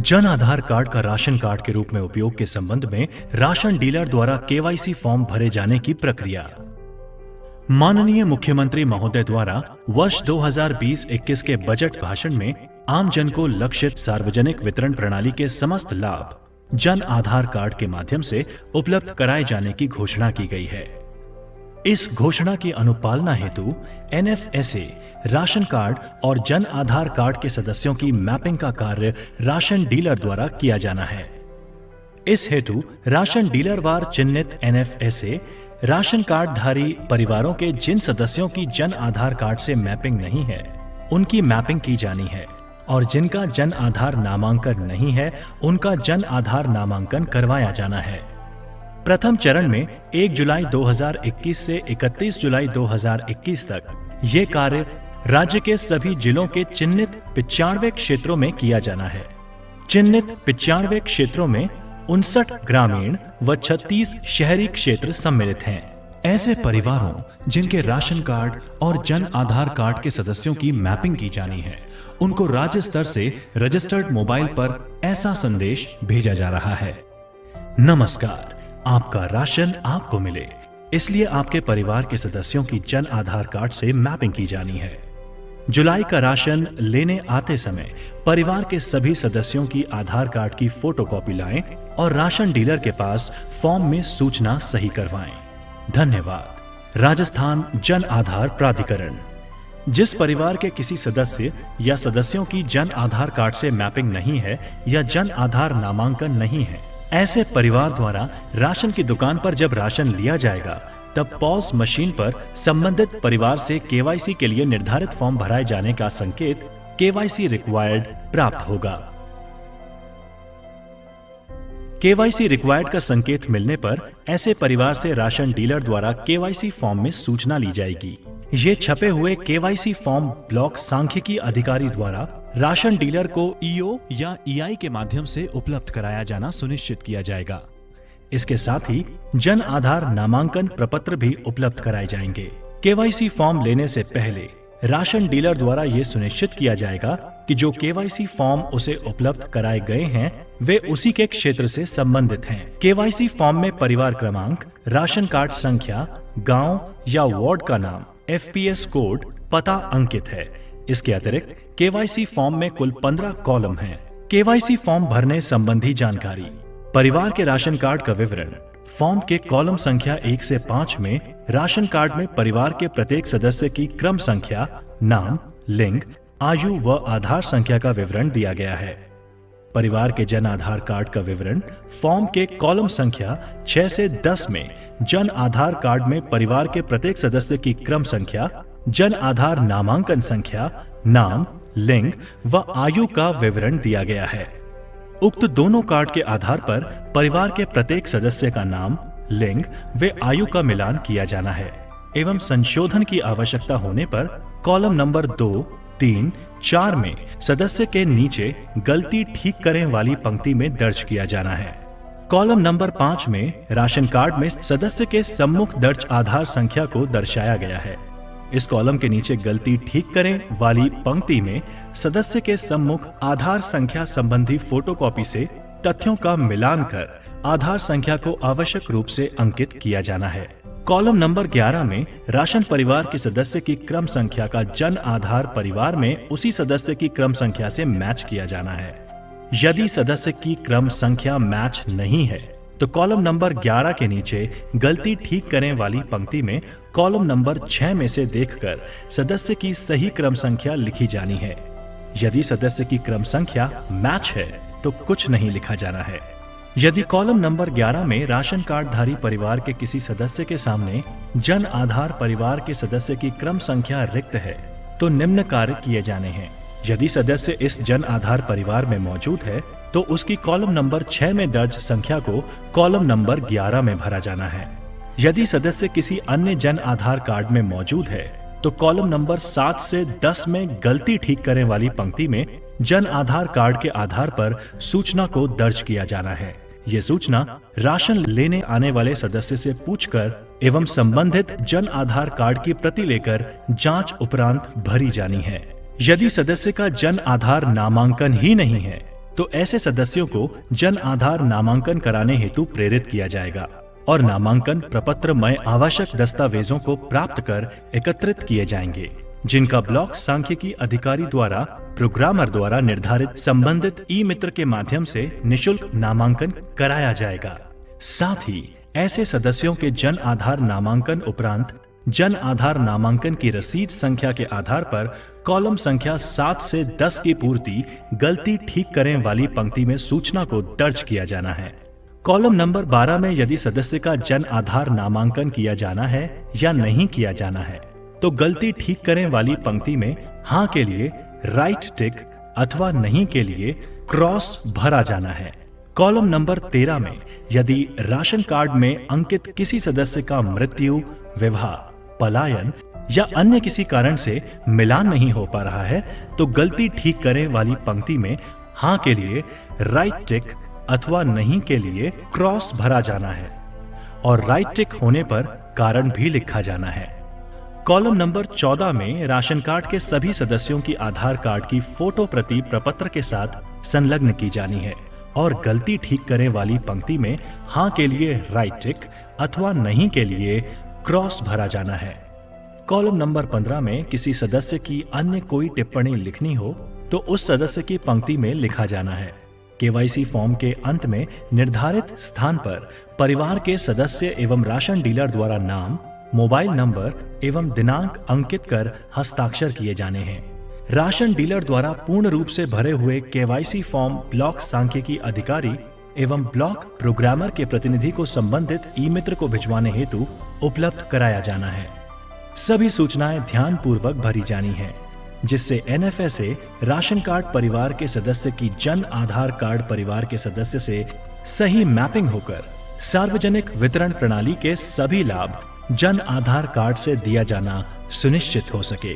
Jan Aadhaar card का ration card के रूप में उपयोग के संबंध में राशन डीलर द्वारा केवाईसी फॉर्म भरे जाने की प्रक्रिया। माननीय मुख्यमंत्री महोदय द्वारा वर्ष 2020-21 के बजट भाषण में आम जन को लक्षित सार्वजनिक वितरण प्रणाली के समस्त लाभ जन आधार कार्ड के माध्यम से उपलब्ध कराए जाने की घोषणा की गई है। इस घोषणा की अनुपालना हेतु एनएफएसए राशन कार्ड और जन आधार कार्ड के सदस्यों की मैपिंग का कार्य राशन डीलर द्वारा किया जाना है। इस हेतु राशन डीलर वार चिन्हित एनएफएसए राशन कार्ड धारी परिवारों के जिन सदस्यों की जन आधार कार्ड से मैपिंग नहीं है, उनकी मैपिंग की जानी है और जिनका जन आधार नामांकन नहीं है, उनका जन आधार नामांकन करवाया जाना है। प्रथम चरण में 1 जुलाई 2021 से 31 जुलाई 2021 तक ये कार्य राज्य के सभी जिलों के चिन्हित 95 क्षेत्रों में किया जाना है। चिन्हित 95 क्षेत्रों में 59 ग्रामीण व 36 शहरी क्षेत्र सम्मिलित हैं। ऐसे परिवारों जिनके राशन कार्ड और जन आधार कार्ड के सदस्यों की मैपिंग की जानी है, उनको राज्य स्तर से रजिस्टर्ड मोबाइल पर ऐसा संदेश भेजा जा रहा है। नमस्कार, आपका राशन आपको मिले, इसलिए आपके परिवार के सदस्यों की जन आधार कार्ड से मैपिंग की जानी है। जुलाई का राशन लेने आते समय परिवार के सभी सदस्यों की आधार कार्ड की फोटोकॉपी लाएं और राशन डीलर के पास फॉर्म में सूचना सही करवाएं। धन्यवाद। राजस्थान जन आधार प्राधिकरण। जिस परिवार के किसी सदस्य या सदस्यों की जन आधार कार्ड से मैपिंग नहीं है या जन आधार नामांकन नहीं है, ऐसे परिवार द्वारा राशन की दुकान पर जब राशन लिया जाएगा, तब पॉस मशीन पर संबंधित परिवार से केवाईसी के लिए निर्धारित फॉर्म भराए जाने का संकेत केवाईसी रिक्वायर्ड प्राप्त होगा। केवाईसी रिक्वायर्ड का संकेत मिलने पर ऐसे परिवार से राशन डीलर द्वारा केवाईसी फॉर्म में सूचना ली जाएगी। ये छपे हुए केवाईसी फॉर्म ब्लॉक सांख्यिकी अधिकारी द्वारा राशन डीलर को ईओ या ईआई के माध्यम से उपलब्ध कराया जाना सुनिश्चित किया जाएगा। इसके साथ ही जन आधार नामांकन प्रपत्र भी उपलब्ध कराए जाएंगे। केवाईसी फॉर्म लेने से पहले राशन डीलर द्वारा ये सुनिश्चित किया जाएगा कि जो केवाईसी फॉर्म उसे उपलब्ध कराए गए हैं, वे उसी के क्षेत्र से संबंधित हैं। केवाईसी फॉर्म में परिवार क्रमांक, राशन कार्ड संख्या, गांव या वार्ड का नाम, एफपीएस कोड, पता अंकित है। इसके अतिरिक्त केवाईसी फॉर्म में कुल 15 कॉलम हैं। केवाईसी फॉर्म भरने संबंधी जानकारी। परिवार के राशन कार्ड का विवरण। फॉर्म के कॉलम संख्या 1 से 5 में राशन कार्ड में परिवार के प्रत्येक सदस्य की क्रम संख्या, नाम, लिंग, आयु व आधार संख्या का विवरण दिया गया है। परिवार के जन आधार कार्ड का विवरण। फॉर्म के कॉलम संख्या 6 से 10 में जन आधार कार्ड में परिवार के प्रत्येक सदस्य की क्रम संख्या, जन आधार नामांकन संख्या, नाम, लिंग व आयु का विवरण दिया गया है। उक्त दोनों कार्ड के आधार पर परिवार के प्रत्येक सदस्य का नाम, लिंग व आयु का मिलान किया जाना है एवं संशोधन की आवश्यकता होने पर कॉलम नंबर 2, 3, 4 में सदस्य के नीचे गलती ठीक करें वाली पंक्ति में दर्ज किया जाना है। कॉलम नंबर 5 में राशन कार्ड में सदस्य के सम्मुख दर्ज आधार संख्या को दर्शाया गया है। इस कॉलम के नीचे गलती ठीक करें वाली पंक्ति में सदस्य के सम्मुख आधार संख्या संबंधी फोटोकॉपी से तथ्यों का मिलान कर आधार संख्या को आवश्यक रूप से अंकित किया जाना है। कॉलम नंबर 11 में राशन परिवार के सदस्य की क्रम संख्या का जन आधार परिवार में उसी सदस्य की क्रम संख्या से मैच किया जाना है। यदि सदस्य की क्रम संख्या मैच नहीं है तो कॉलम नंबर 11 के नीचे गलती ठीक करें वाली पंक्ति में कॉलम नंबर 6 में से देखकर सदस्य की सही क्रम संख्या लिखी जानी है। यदि सदस्य की क्रम संख्या मैच है तो कुछ नहीं लिखा जाना है। यदि कॉलम नंबर 11 में राशन कार्ड धारी परिवार के किसी सदस्य के सामने जन आधार परिवार के सदस्य की क्रम संख्या रिक्त है तो निम्न कार्य किए जाने हैं। यदि सदस्य इस जन आधार परिवार में मौजूद है तो उसकी कॉलम नंबर 6 में दर्ज संख्या को कॉलम नंबर 11 में भरा जाना है। यदि सदस्य किसी अन्य जन आधार कार्ड में मौजूद है तो कॉलम नंबर 7 से 10 में गलती ठीक करें वाली पंक्ति में जन आधार कार्ड के आधार पर सूचना को दर्ज किया जाना है। ये सूचना राशन लेने आने वाले सदस्य से पूछकर एवं संबंधित जन आधार कार्ड की प्रति लेकर जांच उपरांत भरी जानी है। यदि सदस्य का जन आधार नामांकन ही नहीं है तो ऐसे सदस्यों को जन आधार नामांकन कराने हेतु प्रेरित किया जाएगा और नामांकन प्रपत्र में आवश्यक दस्तावेजों को प्राप्त कर एकत्रित किए जाएंगे, जिनका ब्लॉक सांख्यिकी अधिकारी द्वारा प्रोग्रामर द्वारा निर्धारित संबंधित ई मित्र के माध्यम से निशुल्क नामांकन कराया जाएगा। साथ ही ऐसे सदस्यों के जन आधार नामांकन उपरांत जन आधार नामांकन की रसीद संख्या के आधार पर कॉलम संख्या 7 से 10 की पूर्ति गलती ठीक करें वाली पंक्ति में सूचना को दर्ज किया जाना है। कॉलम नंबर 12 में यदि सदस्य का जन आधार नामांकन किया जाना है या नहीं किया जाना है तो गलती ठीक करें वाली पंक्ति में हाँ के लिए राइट टिक अथवा नहीं के लिए क्रॉस भरा जाना है। कॉलम नंबर 13 में यदि राशन कार्ड में अंकित किसी सदस्य का मृत्यु, विवाह, पलायन या अन्य किसी कारण से मिलान नहीं हो पा रहा है तो गलती ठीक करें वाली पंक्ति में हाँ के लिए राइट टिक अथवा नहीं के लिए क्रॉस भरा जाना है और राइट टिक होने पर कारण भी लिखा जाना है। कॉलम नंबर 14 में राशन कार्ड के सभी सदस्यों की आधार कार्ड की फोटो प्रति प्रपत्र के साथ संलग्न की जानी है और गलती ठीक करें वाली पंक्ति में हाँ के लिए राइट टिक अथवा नहीं के लिए क्रॉस भरा जाना है। कॉलम नंबर 15 में किसी सदस्य की अन्य कोई टिप्पणी लिखनी हो तो उस सदस्य की पंक्ति में लिखा जाना है। केवाईसी फॉर्म के अंत में निर्धारित स्थान पर परिवार के सदस्य एवं राशन डीलर द्वारा नाम, मोबाइल नंबर एवं दिनांक अंकित कर हस्ताक्षर किए जाने हैं। राशन डीलर द्वारा पूर्ण रूप से भरे हुए केवाईसी फॉर्म ब्लॉक सांख्यिकी अधिकारी एवं ब्लॉक प्रोग्रामर के प्रतिनिधि को संबंधित ई मित्र को भिजवाने हेतु उपलब्ध कराया जाना है। सभी सूचनाएं ध्यान पूर्वक भरी जानी हैं, जिससे एनएफएसए राशन कार्ड परिवार के सदस्य की जन आधार कार्ड परिवार के सदस्य से सही मैपिंग होकर सार्वजनिक वितरण प्रणाली के सभी लाभ जन आधार कार्ड से दिया जाना सुनिश्चित हो सके।